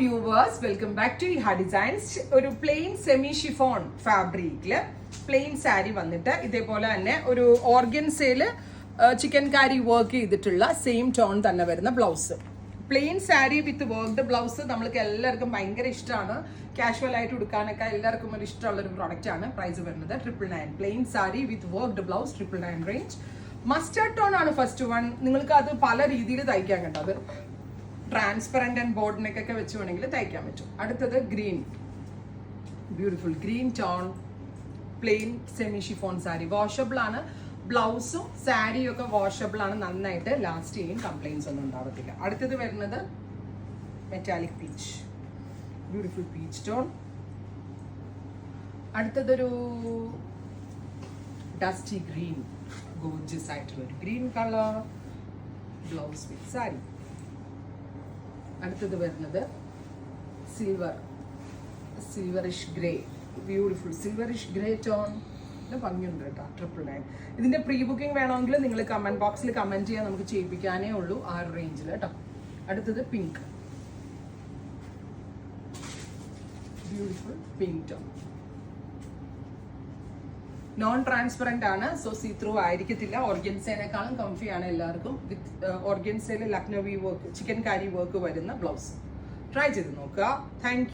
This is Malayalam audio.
Viewers, welcome back to Iha designs. ഒരു പ്ലെയിൻ സെമി ഷിഫോൺ ഫാബ്രിക്കില് പ്ലെയിൻ സാരി വന്നിട്ട് ഇതേപോലെ തന്നെ ഒരു ഓർഗൻസയില് ചിക്കൻ കാരി വർക്ക് ചെയ്തിട്ടുള്ള സെയിം ടോൺ തന്നെ വരുന്ന blouse. Plain sari with worked blouse നമ്മൾക്ക് എല്ലാവർക്കും ഭയങ്കര ഇഷ്ടമാണ്. കാഷ്വൽ ആയിട്ട് ഉടുക്കാനൊക്കെ എല്ലാവർക്കും ഒരു ഇഷ്ടമുള്ള ഒരു പ്രോഡക്റ്റ് ആണ്. പ്രൈസ് വരുന്നത് 999. Plain sari with worked blouse 999 range. Mustard tone ആണ് ഫസ്റ്റ് വൺ. നിങ്ങൾക്ക് അത് പല രീതിയിൽ തയ്ക്കാൻ കണ്ടത്. ട്രാൻസ്പെറന്റ് ആൻഡ് ബോർഡ് നെക്കൊക്കെ വെച്ച് വേണമെങ്കിൽ തയ്ക്കാൻ പറ്റും. അടുത്തത് green, beautiful green tone plain semi chiffon sari. Washable ആണ്. ബ്ലൗസും സാരിയും ഒക്കെ വാഷബിൾ ആണ്. നന്നായിട്ട് ലാസ്റ്റ് ചെയ്യും, കംപ്ലൈൻസ് ഒന്നും ഉണ്ടാവത്തില്ല. അടുത്തത് വരുന്നത് metallic peach, beautiful peach tone. അടുത്തതൊരു ഡസ്റ്റി ഗ്രീൻ, ഗോർജിയസ് ആയിട്ടുള്ള ഒരു ഗ്രീൻ കളർ ബ്ലൗസ് വിത്ത് സാരി. അടുത്തത് വരുന്നത് silverish grey, beautiful silverish grey tone. ഭംഗിയുണ്ട് കേട്ടോ. 999. ഇതിന്റെ പ്രീ ബുക്കിംഗ് വേണമെങ്കിൽ നിങ്ങൾ കമന്റ് ബോക്സിൽ കമന്റ് ചെയ്യാൻ നമുക്ക് ചെയ്യിപ്പിക്കാനേ ഉള്ളൂ ആ റേഞ്ചിൽ കേട്ടോ. അടുത്തത് pink, beautiful pink tone. Non transparent ആണ്, സോ സീ ത്രൂ ആയിരിക്കത്തില്ല. ഓർഗൻസേനേക്കാളും കംഫിയാണ് എല്ലാവർക്കും. വിത്ത് ഓർഗൻസയിൽ Lucknowi work, chikankari work വരുന്ന ബ്ലൗസ്. ട്രൈ ചെയ്ത് നോക്കുക. Thank U.